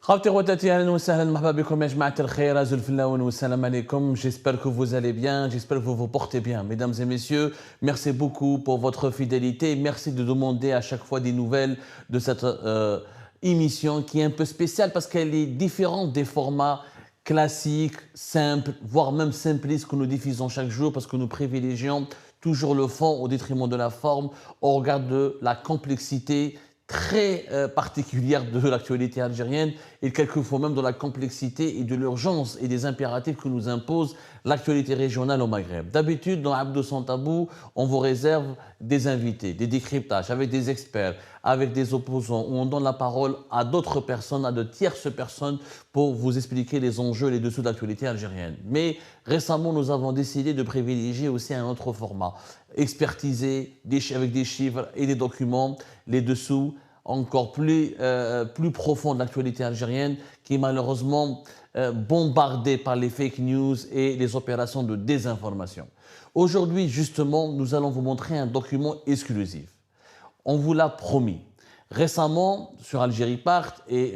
خاوتي خواتاتي اهلا وسهلا مرحبا بكم يا جماعه الخير زول الفلاون والسلام عليكم. J'espère que vous allez bien, j'espère que vous vous portez bien. Mesdames et messieurs, merci beaucoup pour votre fidélité. Merci de demander à chaque fois des nouvelles de cette émission qui est un peu spéciale parce qu'elle est différente des formats classiques, simples, voire même simplistes que nous diffusons chaque jour parce que nous privilégions toujours le fond au détriment de la forme au regard de la complexité très particulière de l'actualité algérienne et quelquefois même de la complexité et de l'urgence et des impératifs que nous impose l'actualité régionale au Maghreb. D'habitude, dans Abdou Sans Tabou, on vous réserve des invités, des décryptages avec des experts, avec des opposants, où on donne la parole à d'autres personnes, à de tierces personnes pour vous expliquer les enjeux et les dessous de l'actualité algérienne. Mais récemment, nous avons décidé de privilégier aussi un autre format, expertiser avec des chiffres et des documents, les dessous encore plus profond de l'actualité algérienne qui est malheureusement bombardée par les fake news et les opérations de désinformation. Aujourd'hui, justement, nous allons vous montrer un document exclusif. On vous l'a promis. Récemment, sur Algérie Part et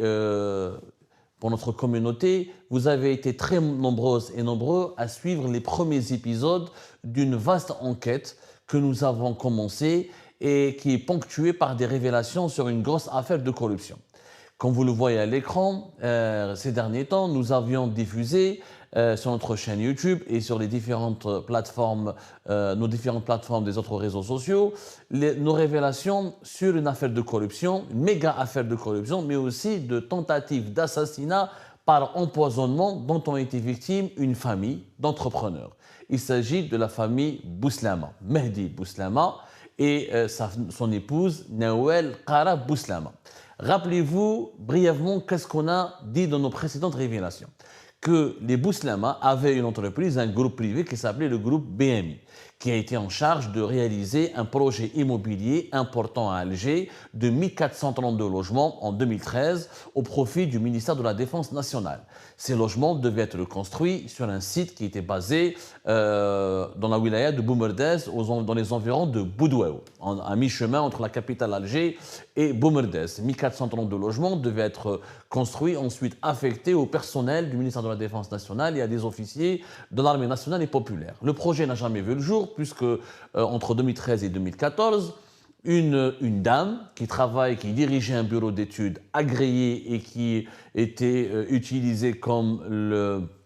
pour notre communauté, vous avez été très nombreuses et nombreux à suivre les premiers épisodes d'une vaste enquête que nous avons commencée et qui est ponctuée par des révélations sur une grosse affaire de corruption. Comme vous le voyez à l'écran, ces derniers temps, nous avions diffusé sur notre chaîne YouTube et sur les différentes plateformes, nos différentes plateformes des autres réseaux sociaux, nos révélations sur une affaire de corruption, une méga affaire de corruption, mais aussi de tentatives d'assassinat par empoisonnement dont ont été victimes une famille d'entrepreneurs. Il s'agit de la famille Bouslama, Mehdi Bouslama, et son épouse Nawel Qara Bouslama. Rappelez-vous brièvement qu'est-ce qu'on a dit dans nos précédentes révélations. Que les Bouslama avaient une entreprise, un groupe privé qui s'appelait le groupe BMI, qui a été en charge de réaliser un projet immobilier important à Alger de 1432 logements en 2013 au profit du ministère de la Défense nationale. Ces logements devaient être construits sur un site qui était basé dans la wilaya de Boumerdès, dans les environs de Boudouaou, à mi-chemin entre la capitale Alger et Boumerdès. 1432 logements devaient être construits, ensuite affectés au personnel du ministère de la Défense nationale et à des officiers de l'armée nationale et populaire. Le projet n'a jamais vu le jour puisque entre 2013 et 2014, une dame qui dirigeait un bureau d'études agréé et qui était utilisé comme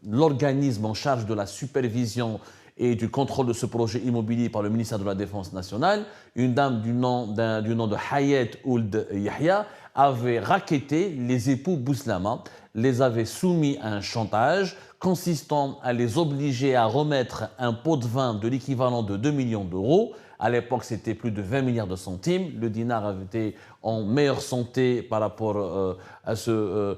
l'organisme en charge de la supervision et du contrôle de ce projet immobilier par le ministère de la Défense nationale, une dame du nom de Hayat Ould Yahya avait racketté les époux Bouslama, les avait soumis à un chantage consistant à les obliger à remettre un pot de vin de l'équivalent de 2 millions d'euros. À l'époque, c'était plus de 20 milliards de centimes. Le dinar avait été en meilleure santé par rapport à ce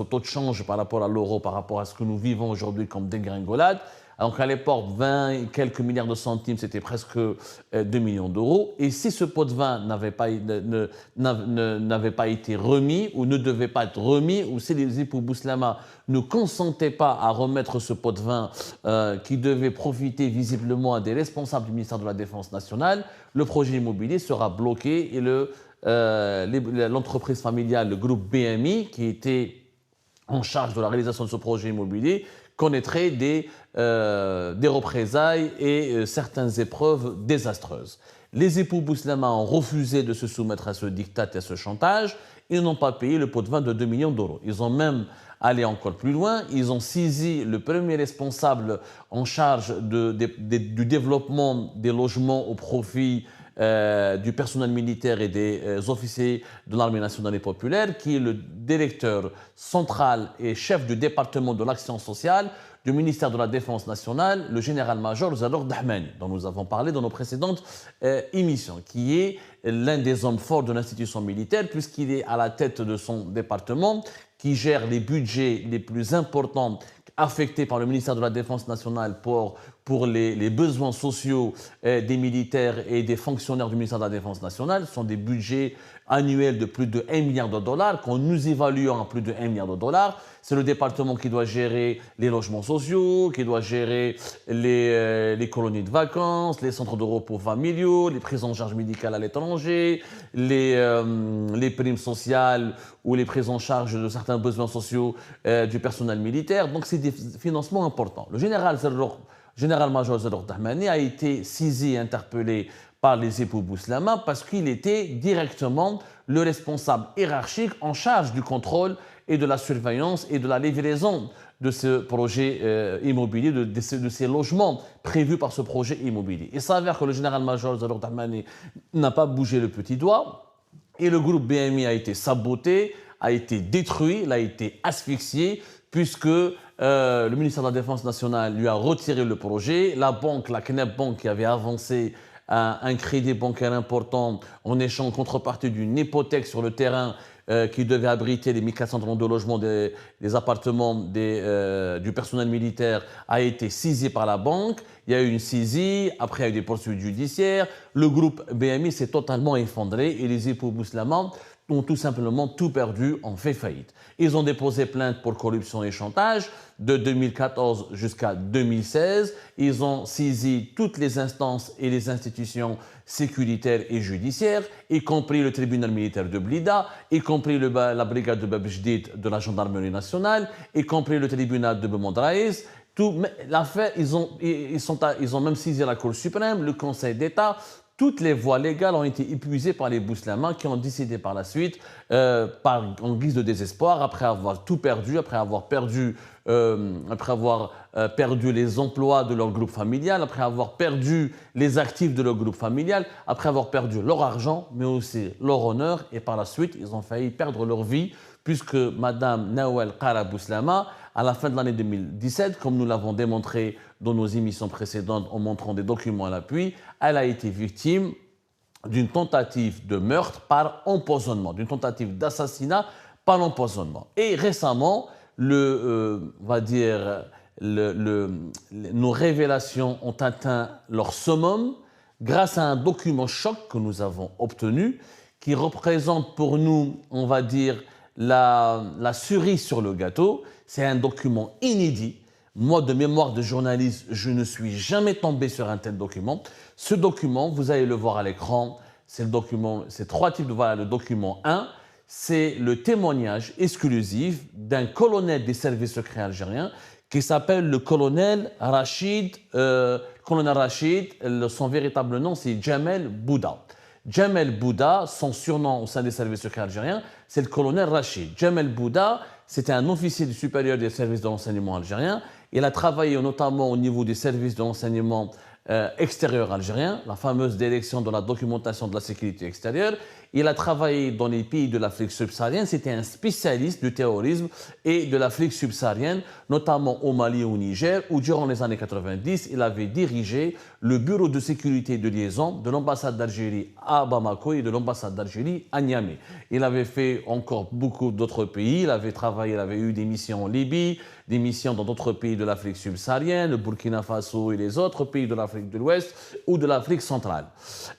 taux de change, par rapport à l'euro, par rapport à ce que nous vivons aujourd'hui comme dégringolade. Donc à l'époque, 20 et quelques milliards de centimes, c'était presque 2 millions d'euros. Et si ce pot de vin n'avait pas été remis ou ne devait pas être remis, ou si les époux Bouslama ne consentaient pas à remettre ce pot de vin qui devait profiter visiblement à des responsables du ministère de la Défense nationale, le projet immobilier sera bloqué et l'entreprise familiale, le groupe BMI, qui était en charge de la réalisation de ce projet immobilier, connaîtrait des représailles et certaines épreuves désastreuses. Les époux Bouslama ont refusé de se soumettre à ce diktat et à ce chantage. Ils n'ont pas payé le pot de vin de 2 millions d'euros. Ils ont même allé encore plus loin. Ils ont saisi le premier responsable en charge du développement des logements au profit du personnel militaire et des officiers de l'armée nationale et populaire, qui est le directeur central et chef du département de l'action sociale du ministère de la Défense nationale, le général-major Zador Dahmani, dont nous avons parlé dans nos précédentes émissions, qui est l'un des hommes forts de l'institution militaire, puisqu'il est à la tête de son département, qui gère les budgets les plus importants affectés par le ministère de la Défense nationale pour pour les besoins sociaux des militaires et des fonctionnaires du ministère de la Défense nationale. Ce sont des budgets annuels de plus de 1 milliard de dollars, qu'on nous évalue à plus de 1 milliard de dollars. C'est le département qui doit gérer les logements sociaux, qui doit gérer les colonies de vacances, les centres de repos familiaux, les prises en charge médicales à l'étranger, les primes sociales ou les prises en charge de certains besoins sociaux du personnel militaire. Donc c'est des financements importants. Le général-major Zerrouk Dahmani a été saisi et interpellé par les époux Bouslama parce qu'il était directement le responsable hiérarchique en charge du contrôle et de la surveillance et de la livraison de ce projet immobilier, de ces logements prévus par ce projet immobilier. Il s'avère que le général-major Zerrouk Dahmani n'a pas bougé le petit doigt et le groupe BMI a été saboté, a été détruit, il a été asphyxié puisque le ministère de la Défense nationale lui a retiré le projet. La banque, la Knep Bank, qui avait avancé un crédit bancaire important en échange contrepartie d'une hypothèque sur le terrain qui devait abriter les 1432 logements des appartements du personnel militaire, a été saisi par la banque. Il y a eu une saisie, après il y a eu des poursuites judiciaires. Le groupe BMI s'est totalement effondré et les époux Bouslama ont tout simplement tout perdu, ont fait faillite. Ils ont déposé plainte pour corruption et chantage de 2014 jusqu'à 2016. Ils ont saisi toutes les instances et les institutions sécuritaires et judiciaires, y compris le tribunal militaire de Blida, y compris la brigade de Bab Jdid de la gendarmerie nationale, y compris le tribunal de Bemondraïs. L'affaire, ils ont même saisi la Cour suprême, le Conseil d'État. Toutes les voies légales ont été épuisées par les Bouslama qui ont décidé par la suite, en guise de désespoir, après avoir tout perdu, après avoir perdu les emplois de leur groupe familial, après avoir perdu les actifs de leur groupe familial, après avoir perdu leur argent, mais aussi leur honneur, et par la suite, ils ont failli perdre leur vie, puisque Madame Nawal Qara Bouslama, à la fin de l'année 2017, comme nous l'avons démontré dans nos émissions précédentes en montrant des documents à l'appui, elle a été victime d'une tentative de meurtre par empoisonnement, d'une tentative d'assassinat par empoisonnement. Et récemment, nos révélations ont atteint leur summum grâce à un document choc que nous avons obtenu qui représente pour nous, on va dire, la cerise sur le gâteau. C'est un document inédit. Moi, de mémoire de journaliste, je ne suis jamais tombé sur un tel document. Ce document, vous allez le voir à l'écran, c'est trois types de... Voilà, le document 1, c'est le témoignage exclusif d'un colonel des services secrets algériens qui s'appelle le colonel Rachid. Son véritable nom, c'est Djamel Bouda. Djamel Bouda, son surnom au sein des services secrets algériens, c'est le colonel Rachid. Djamel Bouda, c'était un officier supérieur des services de renseignement algérien. Il a travaillé notamment au niveau des services de renseignement extérieur algérien, la fameuse direction de la documentation de la sécurité extérieure. Il a travaillé dans les pays de l'Afrique subsaharienne. C'était un spécialiste du terrorisme et de l'Afrique subsaharienne, notamment au Mali et au Niger, où durant les années 90, il avait dirigé le bureau de sécurité et de liaison de l'ambassade d'Algérie à Bamako et de l'ambassade d'Algérie à Niamey. Il avait fait encore beaucoup d'autres pays. Il avait travaillé, il avait eu des missions en Libye, des missions dans d'autres pays de l'Afrique subsaharienne, le Burkina Faso et les autres pays de l'Afrique de l'Ouest ou de l'Afrique centrale.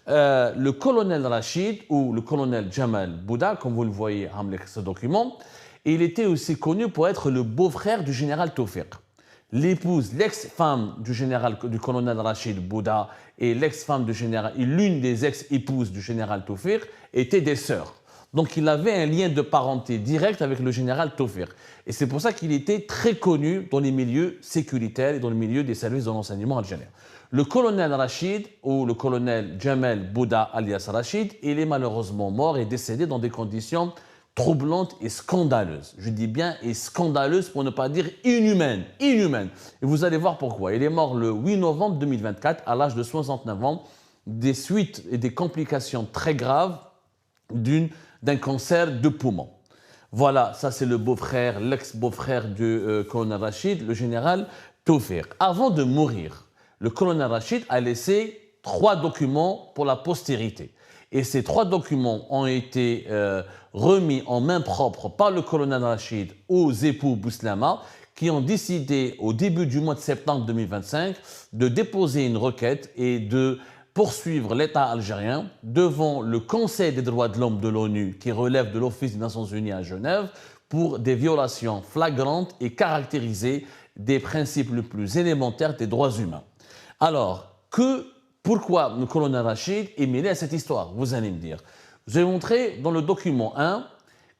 Le colonel Rachid, ou le colonel Djamel Bouda, comme vous le voyez dans ce document, il était aussi connu pour être le beau-frère du général Tawfiq. L'épouse, l'ex-femme du colonel Rachid Bouda et l'ex-femme du général, et l'une des ex-épouses du général Tawfiq étaient des sœurs. Donc il avait un lien de parenté direct avec le général Tawfiq. Et c'est pour ça qu'il était très connu dans les milieux sécuritaires et dans le milieu des services de renseignement algériens. Le colonel Rachid, ou le colonel Djamel Bouda alias Rachid, il est malheureusement mort et décédé dans des conditions troublantes et scandaleuses. Je dis bien et scandaleuses pour ne pas dire inhumaines. Inhumaines. Et vous allez voir pourquoi. Il est mort le 8 novembre 2024 à l'âge de 69 ans des suites et des complications très graves d'un cancer de poumon. Voilà, ça c'est le beau-frère, l'ex-beau-frère du colonel Rachid, le général Tawfiq. Avant de mourir, le colonel Rachid a laissé 3 documents pour la postérité. Et ces 3 documents ont été remis en main propre par le colonel Rachid aux époux Bouslama, qui ont décidé au début du mois de septembre 2025 de déposer une requête et de poursuivre l'État algérien devant le Conseil des droits de l'homme de l'ONU qui relève de l'Office des Nations Unies à Genève pour des violations flagrantes et caractérisées des principes les plus élémentaires des droits humains. Alors, pourquoi le colonel Rachid est mêlé à cette histoire? Vous allez me dire. Je vais montrer dans le document 1,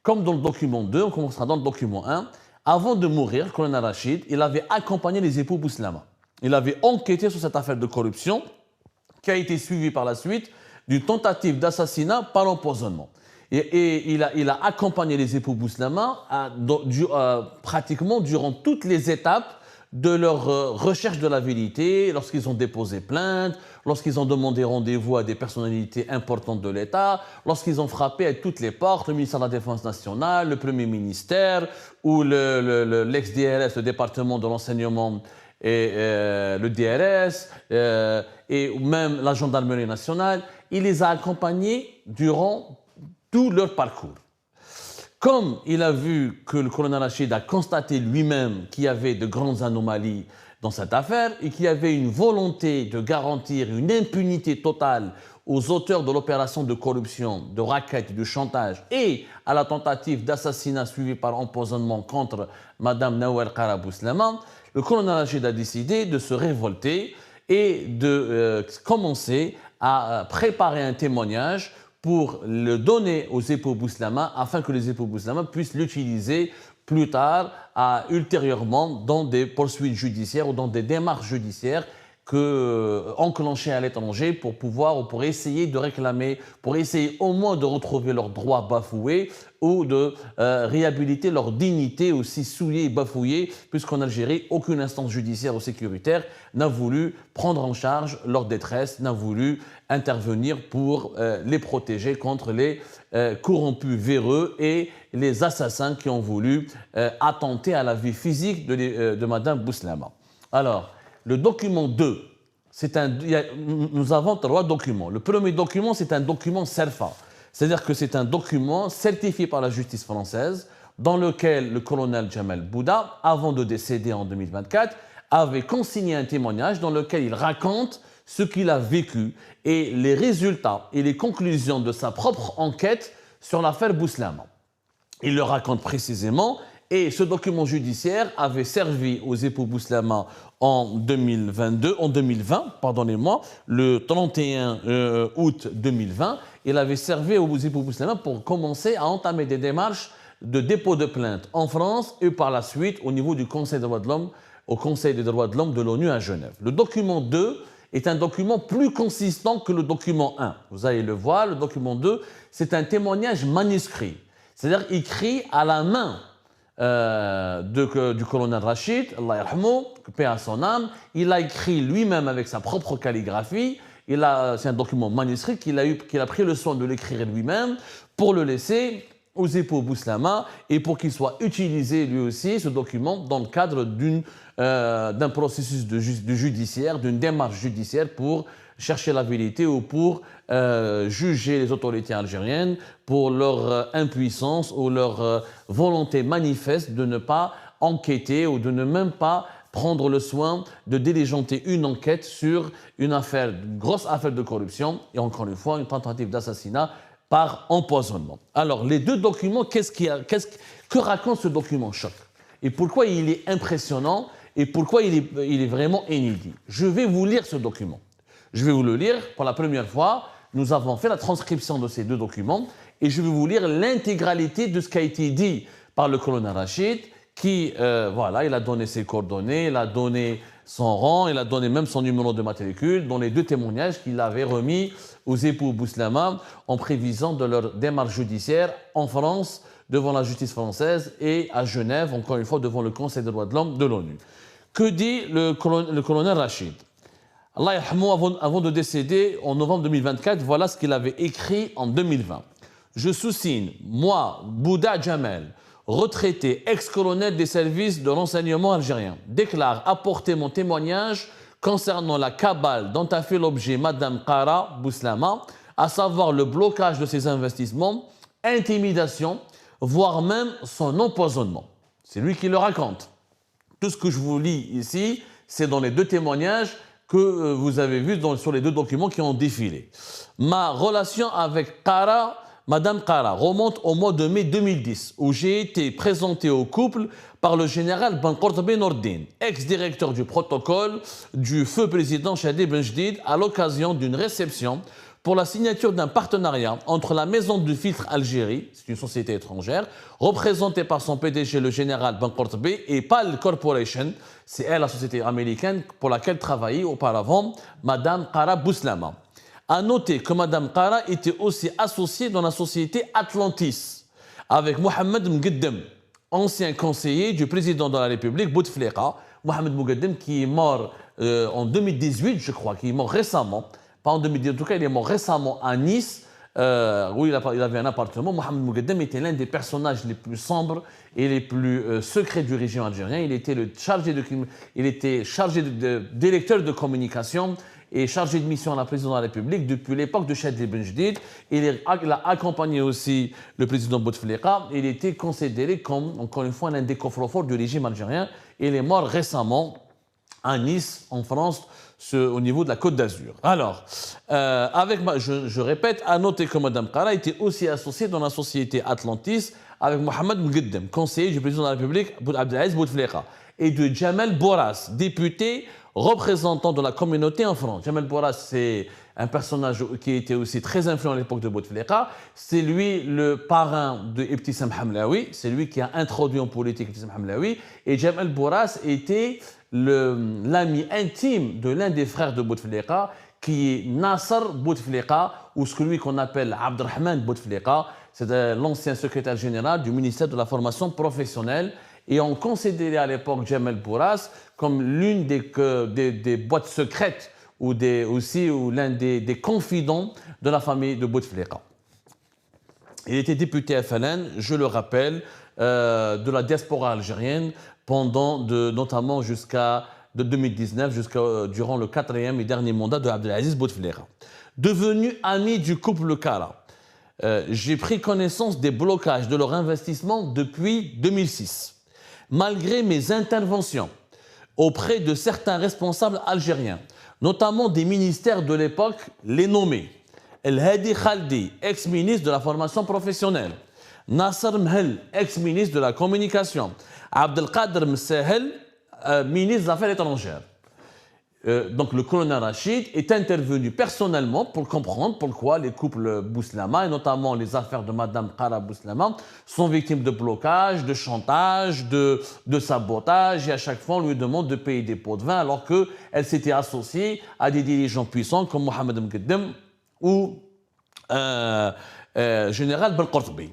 comme dans le document 2, on commencera dans le document 1. Avant de mourir, le colonel Rachid, il avait accompagné les époux Bouslama. Il avait enquêté sur cette affaire de corruption qui a été suivie par la suite d'une tentative d'assassinat par empoisonnement. Et il a accompagné les époux Bouslama pratiquement durant toutes les étapes de leur recherche de la vérité, lorsqu'ils ont déposé plainte, lorsqu'ils ont demandé rendez-vous à des personnalités importantes de l'État, lorsqu'ils ont frappé à toutes les portes, le ministère de la Défense nationale, le Premier ministère, ou l'ex-DRS, le département de l'enseignement et le DRS, et même la gendarmerie nationale. Il les a accompagnés durant tout leur parcours. Comme il a vu que le colonel Rachid a constaté lui-même qu'il y avait de grandes anomalies dans cette affaire et qu'il y avait une volonté de garantir une impunité totale aux auteurs de l'opération de corruption, de racket, de chantage et à la tentative d'assassinat suivie par empoisonnement contre Mme Nawal Qara Bouslama, le colonel Rachid a décidé de se révolter et de commencer à préparer un témoignage pour le donner aux époux Bouslama afin que les époux Bouslama puissent l'utiliser plus tard, ultérieurement, dans des poursuites judiciaires ou dans des démarches judiciaires enclenchées à l'étranger pour pouvoir ou pour essayer de réclamer, pour essayer au moins de retrouver leurs droits bafoués ou de réhabiliter leur dignité aussi souillée et bafouillée, puisqu'en Algérie, aucune instance judiciaire ou sécuritaire n'a voulu prendre en charge leur détresse, n'a voulu intervenir pour les protéger contre les corrompus véreux et les assassins qui ont voulu attenter à la vie physique de Mme Bouslama. Alors, le document 2, nous avons 3 documents. Le premier document, c'est un document CERFA. C'est-à-dire que c'est un document certifié par la justice française dans lequel le colonel Djamel Bouda, avant de décéder en 2024, avait consigné un témoignage dans lequel il raconte ce qu'il a vécu et les résultats et les conclusions de sa propre enquête sur l'affaire Bouslama. Il le raconte précisément et ce document judiciaire avait servi aux époux Bouslama en 2020, pardonnez-moi, le 31 août 2020. Il avait servi aux époux Bouslama pour commencer à entamer des démarches de dépôt de plainte en France et par la suite au niveau du Conseil des droits de l'homme, au Conseil des droits de l'homme de l'ONU à Genève. Le document 2 est un document plus consistant que le document 1. Vous allez le voir, le document 2, c'est un témoignage manuscrit, c'est-à-dire écrit à la main du colonel Rachid, Allah yarhamou, paix à son âme. Il a écrit lui-même avec sa propre calligraphie. C'est un document manuscrit qu'il a pris le soin de l'écrire lui-même pour le laisser aux époux Bouslama et pour qu'il soit utilisé lui aussi, ce document, dans le cadre d'un processus de judiciaire, d'une démarche judiciaire pour chercher la vérité ou pour juger les autorités algériennes pour leur impuissance ou leur volonté manifeste de ne pas enquêter ou de ne même pas prendre le soin de diligenter une enquête sur une grosse affaire de corruption et encore une fois une tentative d'assassinat par empoisonnement. Alors les deux documents, que raconte ce document choc et pourquoi il est impressionnant et pourquoi il est vraiment inédit? Je vais vous lire ce document. Je vais vous le lire pour la première fois. Nous avons fait la transcription de ces deux documents et je vais vous lire l'intégralité de ce qui a été dit par le colonel Rachid qui, voilà, il a donné ses coordonnées, il a donné son rang, il a donné même son numéro de matricule dans les deux témoignages qu'il avait remis aux époux Bouslama en prévision de leur démarche judiciaire en France devant la justice française et à Genève, encore une fois, devant le Conseil des droits de l'homme de l'ONU. Que dit le colonel Rachid? Allah yarhamou, avant de décéder en novembre 2024, voilà ce qu'il avait écrit en 2020. Je sous-signe, moi, Bouda Djamel, retraité, ex-colonel des services de renseignement algérien, déclare apporter mon témoignage concernant la cabale dont a fait l'objet Mme Qara Bouslama, à savoir le blocage de ses investissements, intimidation, voire même son empoisonnement. C'est lui qui le raconte. Tout ce que je vous lis ici, c'est dans les deux témoignages que vous avez vus sur les deux documents qui ont défilé. Ma relation avec Madame Qara remonte au mois de mai 2010, où j'ai été présenté au couple par le général Ben Qortabi Nordin, ex-directeur du protocole du feu président Chadli Ben Jdid, à l'occasion d'une réception pour la signature d'un partenariat entre la Maison du Filtre Algérie, c'est une société étrangère, représentée par son PDG, le général Ben Qortabi, et PAL Corporation, c'est elle la société américaine pour laquelle travaillait auparavant Madame Qara Bouslama. À noter que Madame Qara était aussi associée dans la société Atlantis, avec Mohamed Mgueddem, ancien conseiller du président de la République, Bouteflika. Mohamed Mgueddem qui est mort en 2018, je crois, qui est mort récemment. Pas en 2010, en tout cas, il est mort récemment à Nice, où il avait un appartement. Mohamed Mgueddem était l'un des personnages les plus sombres et les plus secrets du régime algérien. Il était chargé de directeur de communication et chargé de mission à la présidence de la République depuis l'époque de Chadli Ben Jdid. Il a accompagné aussi le président Bouteflika. Il était considéré comme, encore une fois, l'un des coffres-forts du régime algérien. Il est mort récemment à Nice, en France, au niveau de la Côte d'Azur. Alors, je répète, à noter que Mme Qara était aussi associée dans la société Atlantis avec Mohamed Mgueddem, conseiller du président de la République, Abdelaziz Bouteflika, et de Djamel Boras, député représentant de la communauté en France. Djamel Boras, c'est un personnage qui était aussi très influent à l'époque de Bouteflika. C'est lui le parrain de Ibtissam Hamlaoui, c'est lui qui a introduit en politique Ibtissam Hamlaoui, et Djamel Boras était l'ami intime de l'un des frères de Bouteflika, qui est Nasser Bouteflika, ou ce que lui qu'on appelle Abdelrahman Bouteflika. C'est l'ancien secrétaire général du ministère de la formation professionnelle. Et on considérait à l'époque Djamel Boras comme l'une des boîtes secrètes ou l'un des confidents de la famille de Bouteflika. Il était député FLN, je le rappelle, de la diaspora algérienne notamment jusqu'à 2019, durant le 4e et dernier mandat de Abdelaziz Bouteflika. Devenu ami du couple Qara, j'ai pris connaissance des blocages de leur investissement depuis 2006. Malgré mes interventions auprès de certains responsables algériens, notamment des ministères de l'époque, les nommés El Hadi Khaldi, ex-ministre de la formation professionnelle, Nasser Mhel, ex-ministre de la communication, Abdelkader Msahel, ministre des Affaires étrangères. Donc le colonel Rachid est intervenu personnellement pour comprendre pourquoi les couples Bouslama, et notamment les affaires de Madame Qara Bouslama, sont victimes de blocages, de chantage, de sabotage, et à chaque fois on lui demande de payer des pots de vin alors qu'elle s'était associée à des dirigeants puissants comme Mohamed Mgueddem ou général Ben Qortabi.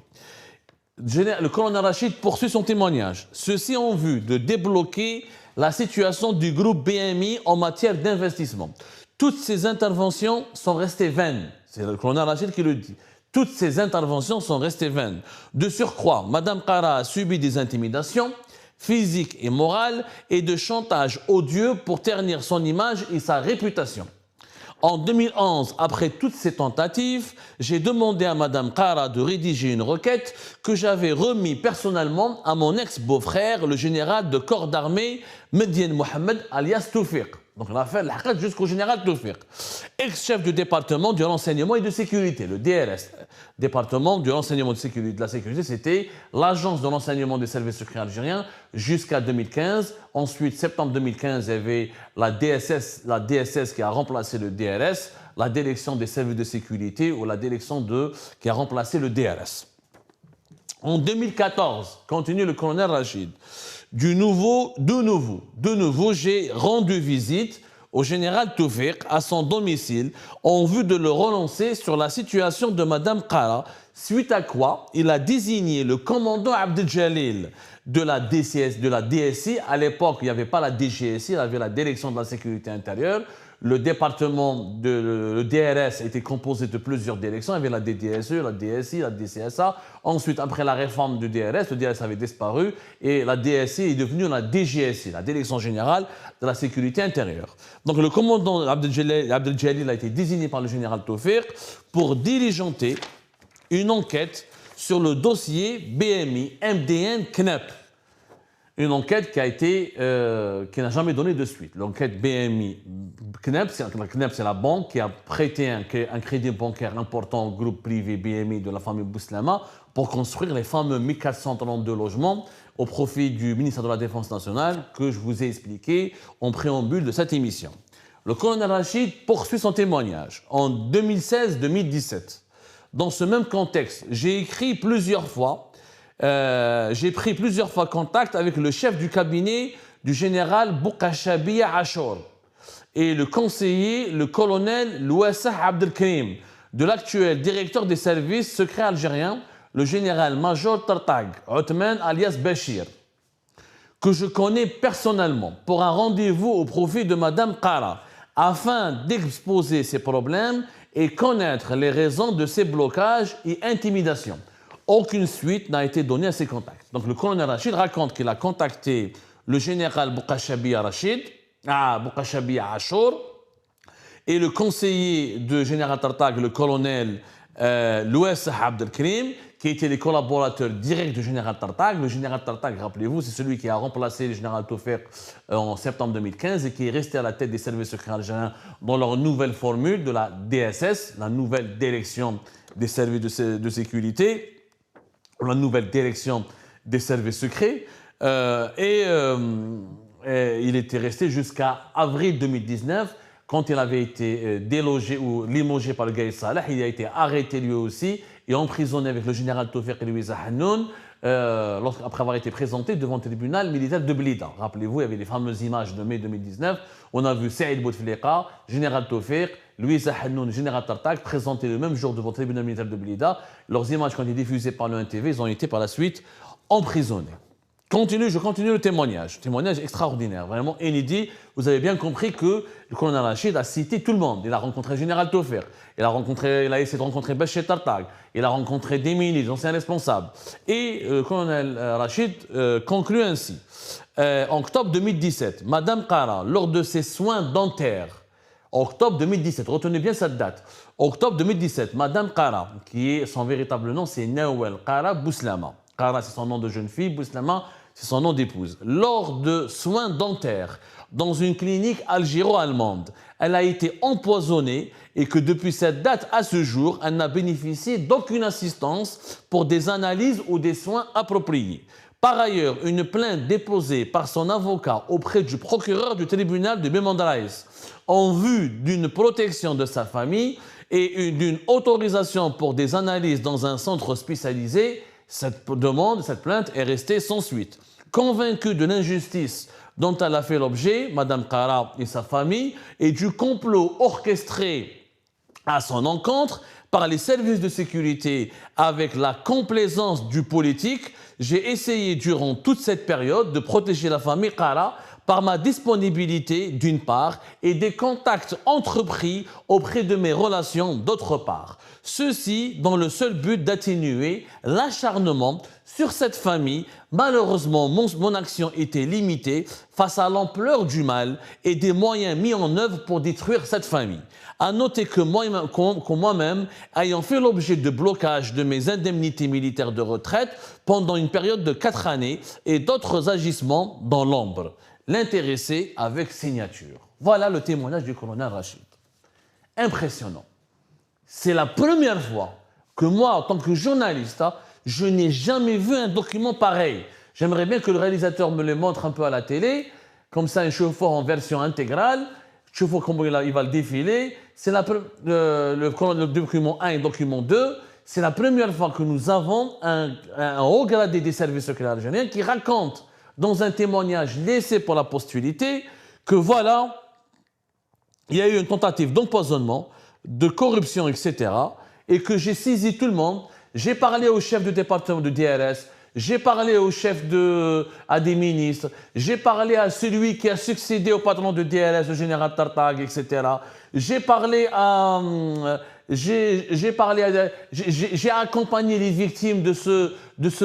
Le colonel Rachid poursuit son témoignage. Ceux-ci ont vu de débloquer la situation du groupe BMI en matière d'investissement. Toutes ces interventions sont restées vaines. C'est le colonel Rachid qui le dit. Toutes ces interventions sont restées vaines. De surcroît, Mme Qara a subi des intimidations physiques et morales et de chantage odieux pour ternir son image et sa réputation. En 2011, après toutes ces tentatives, j'ai demandé à Mme Qara de rédiger une requête que j'avais remise personnellement à mon ex-beau-frère, le général de corps d'armée Medien Mohamed alias Toufiq. Donc l'affaire l'a jusqu'au général Toufiq, ex-chef du département du renseignement et de sécurité, le DRS. Département du renseignement de la sécurité, c'était l'agence de renseignement des services secrets algériens jusqu'à 2015. Ensuite, septembre 2015, il y avait la DSS qui a remplacé le DRS, la direction des services de sécurité ou la direction qui a remplacé le DRS. En 2014, continue le colonel Rachid, de nouveau, j'ai rendu visite au général Toufiq à son domicile en vue de le relancer sur la situation de Mme Qara, suite à quoi il a désigné le commandant Abdel Jalil de la DSI. À l'époque, il n'y avait pas la DGSI, il y avait la direction de la sécurité intérieure. Le département le DRS était composé de plusieurs directions. Il y avait la DDSE, la DSI, la DCSA. Ensuite, après la réforme du DRS, le DRS avait disparu et la DSI est devenue la DGSI, la Direction Générale de la Sécurité Intérieure. Donc le commandant Abdel Jalil a été désigné par le général Toufiq pour diligenter une enquête sur le dossier BMI, MDN, KNEP. Une enquête qui n'a jamais donné de suite. L'enquête BMI. CNEP, c'est la banque qui a prêté un crédit bancaire important au groupe privé BMI de la famille Bouslama pour construire les fameux 1432 logements au profit du ministère de la Défense nationale que je vous ai expliqué en préambule de cette émission. Le colonel Rachid poursuit son témoignage en 2016-2017. Dans ce même contexte, j'ai pris plusieurs fois contact avec le chef du cabinet du général Boukachabia Achour et le conseiller, le colonel Louassah Abdelkrim, de l'actuel directeur des services secrets algériens, le général-major Tartag, Othman alias Bachir, que je connais personnellement, pour un rendez-vous au profit de Madame Qara, afin d'exposer ses problèmes et connaître les raisons de ses blocages et intimidations. Aucune suite n'a été donnée à ces contacts. Donc le colonel Rachid raconte qu'il a contacté le général Boukachabia Achour et le conseiller de général Tartag, le colonel Louassah Abdelkrim, qui étaient les collaborateurs directs du général Tartag. Le général Tartag, rappelez-vous, c'est celui qui a remplacé le général Tofek en septembre 2015 et qui est resté à la tête des services secrets algériens dans leur nouvelle formule de la DSS, la nouvelle direction des services de sécurité, la nouvelle direction des services secrets. Il était resté jusqu'à avril 2019, quand il avait été délogé ou limogé par le Gaïd Saleh. Il a été arrêté lui aussi et emprisonné avec le général Tofek et Louisa Hannoun après avoir été présenté devant le tribunal militaire de Blida. Rappelez-vous, il y avait les fameuses images de mai 2019. On a vu Saïd Bouteflika, général Tofek, Louisa Hannoun, général Tartag, présentés le même jour devant le tribunal militaire de Blida. Leurs images, quand elles étaient diffusées par le NTV, ils ont été par la suite emprisonnés. Je continue le témoignage. Témoignage extraordinaire, vraiment inédit. Vous avez bien compris que le colonel Rachid a cité tout le monde. Il a rencontré le général Tofek, il a essayé de rencontrer Bachir Tartag, il a rencontré des ministres, des anciens responsables. Et le colonel Rachid conclut ainsi. En octobre 2017, Madame Qara, lors de ses soins dentaires, octobre 2017, retenez bien cette date. Octobre 2017, Madame Qara, qui est son véritable nom, c'est Nawel Qara Bouslama. Qara, c'est son nom de jeune fille, Bouslama, c'est son nom d'épouse. Lors de soins dentaires dans une clinique algéro-allemande, elle a été empoisonnée et que depuis cette date à ce jour, elle n'a bénéficié d'aucune assistance pour des analyses ou des soins appropriés. Par ailleurs, une plainte déposée par son avocat auprès du procureur du tribunal de Bémandraïs en vue d'une protection de sa famille et d'une autorisation pour des analyses dans un centre spécialisé, cette plainte est restée sans suite. Convaincue de l'injustice dont elle a fait l'objet, Madame Qara et sa famille, et du complot orchestré à son encontre par les services de sécurité avec la complaisance du politique, j'ai essayé durant toute cette période de protéger la famille Qara par ma disponibilité d'une part et des contacts entrepris auprès de mes relations d'autre part. Ceci dans le seul but d'atténuer l'acharnement sur cette famille. Malheureusement, mon action était limitée face à l'ampleur du mal et des moyens mis en œuvre pour détruire cette famille. À noter que moi-même, ayant fait l'objet de blocage de mes indemnités militaires de retraite pendant une période de 4 années et d'autres agissements dans l'ombre. L'intéressé avec signature. Voilà le témoignage du colonel Rachid. Impressionnant. C'est la première fois que moi, en tant que journaliste, je n'ai jamais vu un document pareil. J'aimerais bien que le réalisateur me le montre un peu à la télé, comme ça, un chauffeur en version intégrale. Chauffeur, comment il va le défiler. C'est le document 1 et le document 2. C'est la première fois que nous avons un haut gradé des services secrets algériens qui raconte dans un témoignage laissé pour la postérité que voilà, il y a eu une tentative d'empoisonnement, de corruption, etc. et que j'ai saisi tout le monde. J'ai parlé au chef du département de DRS, j'ai parlé au à des ministres, j'ai parlé à celui qui a succédé au patron de DRS, le général Tartag, etc. J'ai accompagné les victimes de ce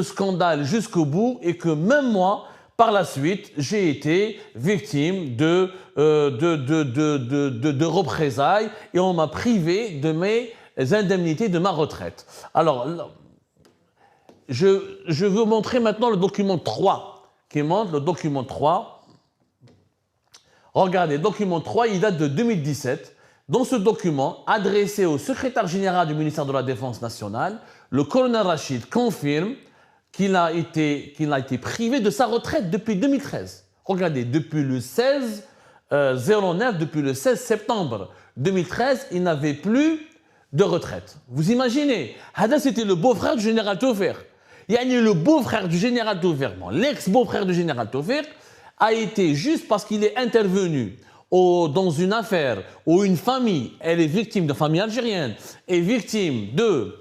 scandale jusqu'au bout et que même moi, par la suite, j'ai été victime de représailles et on m'a privé de mes indemnités de ma retraite. Alors, je veux montrer maintenant le document 3 qui montre le document 3. Regardez, document 3, il date de 2017. Dans ce document, adressé au secrétaire général du ministère de la Défense nationale, le colonel Rachid confirme qu'il a été privé de sa retraite depuis 2013. Regardez, depuis le 16 09, depuis le 16 septembre 2013, il n'avait plus de retraite. Vous imaginez, Hada, c'était le beau-frère du général Taufer. Le beau-frère du général Taufer, l'ex-beau-frère du général Taufer, a été juste parce qu'il est intervenu dans une affaire où une famille, elle est victime de famille algérienne, est victime de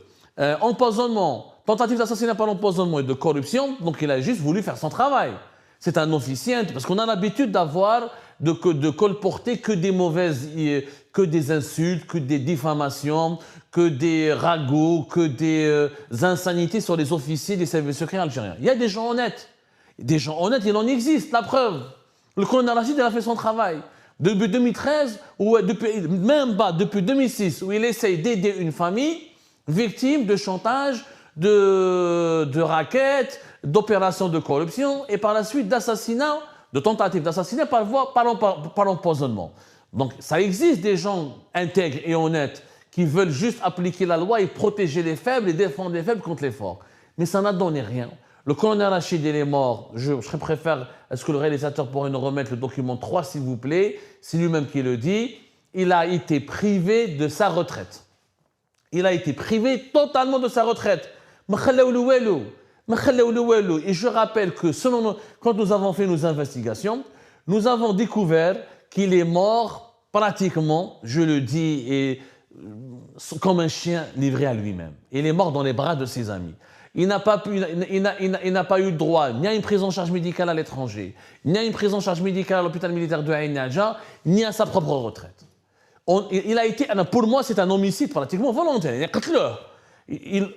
empoisonnement, tentative d'assassinat par empoisonnement et de corruption, donc il a juste voulu faire son travail. C'est un officier, parce qu'on a l'habitude de colporter que des mauvaises, que des insultes, que des diffamations, que des ragots, que des insanités sur les officiers des services secrets algériens. Il y a des gens honnêtes. Des gens honnêtes, il en existe, la preuve. Le colonel Rachid, il a fait son travail. Depuis 2013, ou depuis 2006, où il essaye d'aider une famille victime de chantage, de raquettes, d'opérations de corruption et par la suite d'assassinat, de tentatives d'assassinat par empoisonnement. Donc ça existe des gens intègres et honnêtes qui veulent juste appliquer la loi et protéger les faibles et défendre les faibles contre les forts. Mais ça n'a donné rien. Le colonel Rachid, il est mort. Je préfère, est-ce que le réalisateur pourrait nous remettre le document 3, s'il vous plaît? C'est lui-même qui le dit. Il a été privé de sa retraite. Il a été privé totalement de sa retraite. Et je rappelle que quand nous avons fait nos investigations, nous avons découvert qu'il est mort pratiquement, je le dis, comme un chien livré à lui-même. Il est mort dans les bras de ses amis. Il n'a pas eu droit ni à une prise en charge médicale à l'étranger, ni à une prise en charge médicale à l'hôpital militaire de Ain Nadja, ni à sa propre retraite. Pour moi, c'est un homicide pratiquement volontaire. Il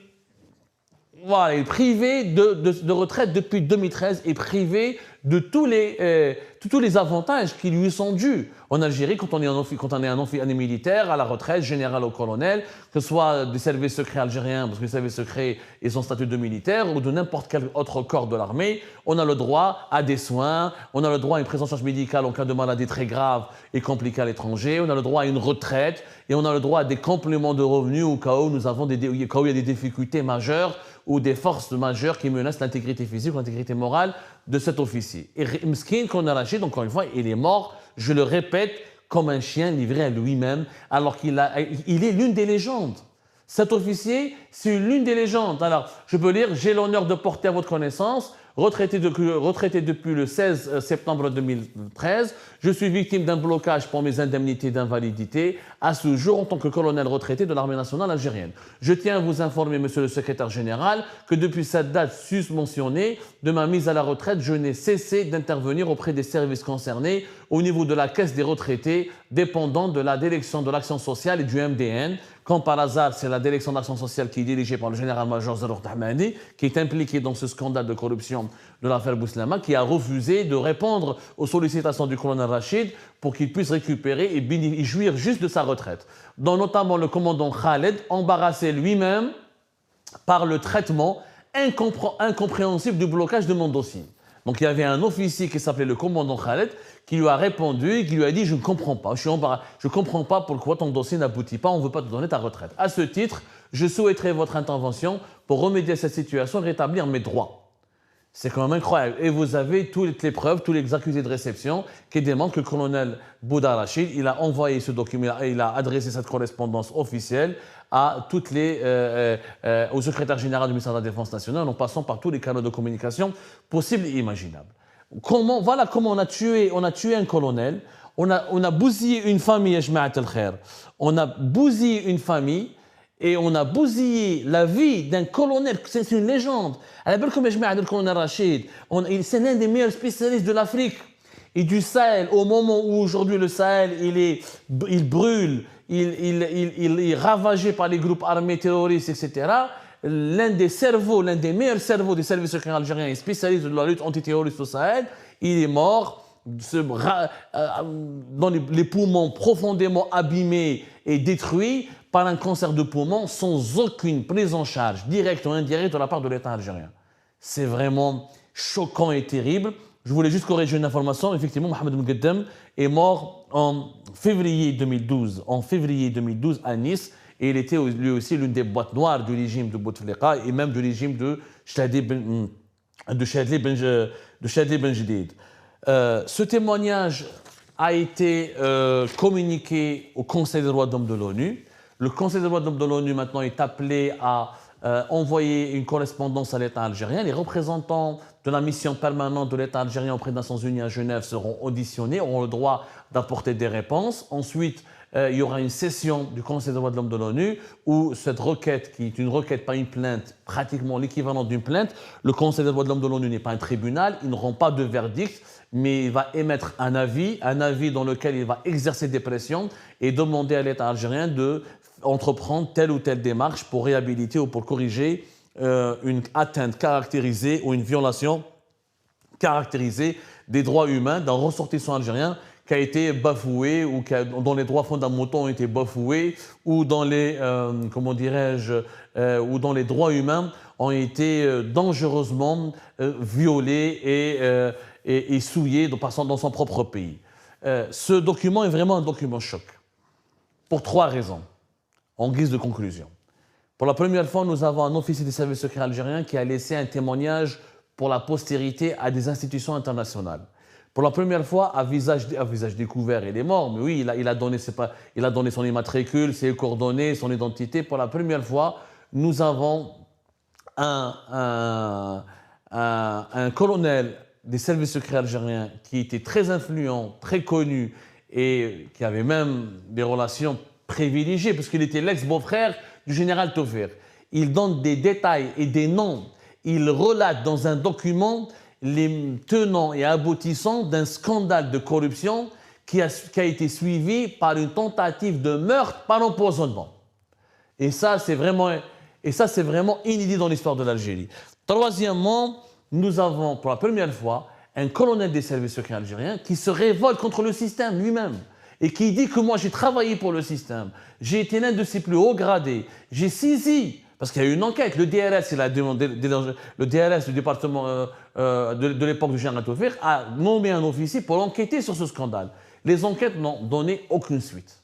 est privé de retraite depuis 2013 et privé de tous les avantages qui lui sont dus. En Algérie, quand on est un militaire à la retraite, général ou colonel, que ce soit des services secrets algériens, parce que les services secrets, ils ont statut de militaire, ou de n'importe quel autre corps de l'armée, on a le droit à des soins, on a le droit à une prise en charge médicale en cas de maladie très grave et compliquée à l'étranger, on a le droit à une retraite, et on a le droit à des compléments de revenus au cas où il y a des difficultés majeures ou des forces majeures qui menacent l'intégrité physique ou l'intégrité morale de cet officier. Et Mskin Colonel Rachid, encore une fois, il est mort, je le répète, comme un chien livré à lui-même, alors qu'il est l'une des légendes. Cet officier, c'est l'une des légendes. Alors, je peux lire, j'ai l'honneur de porter à votre connaissance, retraité depuis le 16 septembre 2013, je suis victime d'un blocage pour mes indemnités d'invalidité à ce jour en tant que colonel retraité de l'armée nationale algérienne. Je tiens à vous informer, monsieur le secrétaire général, que depuis cette date susmentionnée de ma mise à la retraite, je n'ai cessé d'intervenir auprès des services concernés au niveau de la caisse des retraités dépendant de la direction de l'action sociale et du MDN. Comme par hasard, c'est la direction d'action sociale qui est dirigée par le général-major Zerouk Tahmani, qui est impliqué dans ce scandale de corruption de l'affaire Bouslama, qui a refusé de répondre aux sollicitations du colonel Rachid pour qu'il puisse récupérer et jouir juste de sa retraite. Dont notamment le commandant Khaled, embarrassé lui-même par le traitement incompréhensible du blocage de mon dossier. Donc il y avait un officier qui s'appelait le commandant Khaled qui lui a répondu et qui lui a dit « Je ne comprends pas, je ne comprends pas pourquoi ton dossier n'aboutit pas, on ne veut pas te donner ta retraite. À ce titre, je souhaiterais votre intervention pour remédier à cette situation et rétablir mes droits. » C'est quand même incroyable. Et vous avez toutes les preuves, tous les accusés de réception qui démontrent que le colonel Bouda Rachid, il a envoyé ce document, il a adressé cette correspondance officielle à au secrétaire général du ministère de la Défense nationale en passant par tous les canaux de communication possibles et imaginables. Voilà comment on a tué un colonel, on a bousillé une famille, on a bousillé une famille et on a bousillé la vie d'un colonel, c'est une légende. Le colonel Rachid, c'est l'un des meilleurs spécialistes de l'Afrique et du Sahel. Au moment où aujourd'hui le Sahel, il brûle, il est ravagé par les groupes armés terroristes, etc. L'un des meilleurs cerveaux des services secrets algériens et spécialiste de la lutte antiterroriste au Sahel, il est mort dans les poumons profondément abîmés et détruits par un cancer de poumon sans aucune prise en charge directe ou indirecte de la part de l'État algérien. C'est vraiment choquant et terrible. Je voulais juste corriger une information. Effectivement, Mohamed Mougaddam est mort en février 2012. En février 2012 à Nice. Et il était lui aussi l'une des boîtes noires du régime de Bouteflika et même du régime de Chadli Ben Jadid. Ce témoignage a été communiqué au Conseil des droits de l'homme de l'ONU. Le Conseil des droits de l'homme de l'ONU maintenant est appelé à envoyer une correspondance à l'État algérien. Les représentants de la mission permanente de l'État algérien auprès des Nations Unies à Genève seront auditionnés, auront le droit d'apporter des réponses. Ensuite, il y aura une session du Conseil des droits de l'homme de l'ONU où cette requête, qui est une requête, pas une plainte, pratiquement l'équivalent d'une plainte, le Conseil des droits de l'homme de l'ONU n'est pas un tribunal, il ne rend pas de verdict, mais il va émettre un avis dans lequel il va exercer des pressions et demander à l'État algérien d'entreprendre telle ou telle démarche pour réhabiliter ou pour corriger une atteinte caractérisée ou une violation caractérisée des droits humains d'un ressortissant algérien qui a été bafoué ou dont les droits fondamentaux ont été bafoués ou dont les, ou dont les droits humains ont été dangereusement violés et souillés dans son propre pays. Ce document est vraiment un document choc pour 3 raisons, en guise de conclusion. Pour la première fois, nous avons un officier des services secrets algériens qui a laissé un témoignage pour la postérité à des institutions internationales. Pour la première fois, à visage découvert, il est mort, mais oui, il a donné son immatricule, ses coordonnées, son identité. Pour la première fois, nous avons un colonel des services secrets algériens qui était très influent, très connu et qui avait même des relations privilégiées parce qu'il était l'ex-beau-frère du général Taufir. Il donne des détails et des noms. Il relate dans un document les tenants et aboutissants d'un scandale de corruption qui a été suivi par une tentative de meurtre par empoisonnement. Et ça, c'est vraiment inédit dans l'histoire de l'Algérie. Troisièmement, nous avons pour la première fois un colonel des services secrets algériens qui se révolte contre le système lui-même et qui dit que moi j'ai travaillé pour le système, j'ai été l'un de ses plus hauts gradés, j'ai saisi, parce qu'il y a eu une enquête, le DRS, le DRS, le département de l'époque du général Taufir, a nommé un officier pour enquêter sur ce scandale. Les enquêtes n'ont donné aucune suite.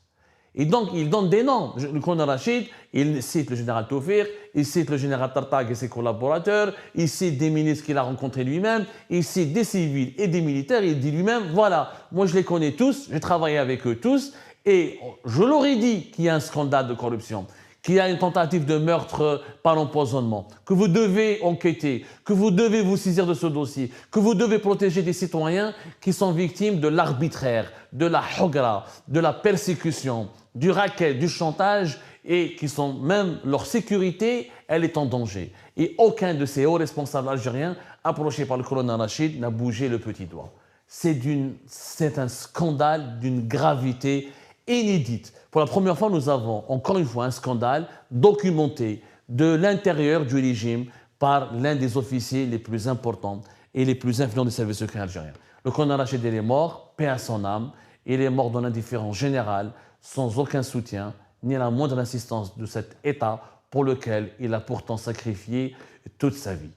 Et donc, il donne des noms. Le colonel Rachid, il cite le général Taufir, il cite le général Tartag et ses collaborateurs, il cite des ministres qu'il a rencontrés lui-même, il cite des civils et des militaires, et il dit lui-même, voilà, moi je les connais tous, j'ai travaillé avec eux tous, et je leur ai dit qu'il y a un scandale de corruption, qu'il y a une tentative de meurtre par empoisonnement, que vous devez enquêter, que vous devez vous saisir de ce dossier, que vous devez protéger des citoyens qui sont victimes de l'arbitraire, de la hogra, de la persécution, du racket, du chantage et qui sont même leur sécurité, elle est en danger. Et aucun de ces hauts responsables algériens approchés par le colonel Rachid n'a bougé le petit doigt. C'est un scandale d'une gravité inédite. Pour la première fois, nous avons encore une fois un scandale documenté de l'intérieur du régime par l'un des officiers les plus importants et les plus influents des services secrets algériens. Le colonel Rachid est mort, paix à son âme, il est mort dans l'indifférence générale, sans aucun soutien, ni la moindre insistance de cet État pour lequel il a pourtant sacrifié toute sa vie.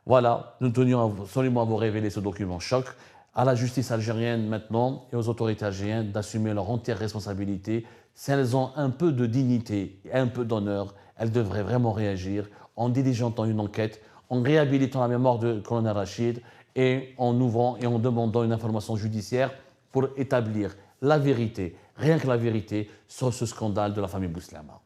Voilà, nous tenions absolument à vous révéler ce document choc. À la justice algérienne maintenant et aux autorités algériennes d'assumer leur entière responsabilité. Si elles ont un peu de dignité et un peu d'honneur, elles devraient vraiment réagir en diligentant une enquête, en réhabilitant la mémoire du colonel Rachid et en ouvrant et en demandant une information judiciaire pour établir la vérité, rien que la vérité, sur ce scandale de la famille Bouslama.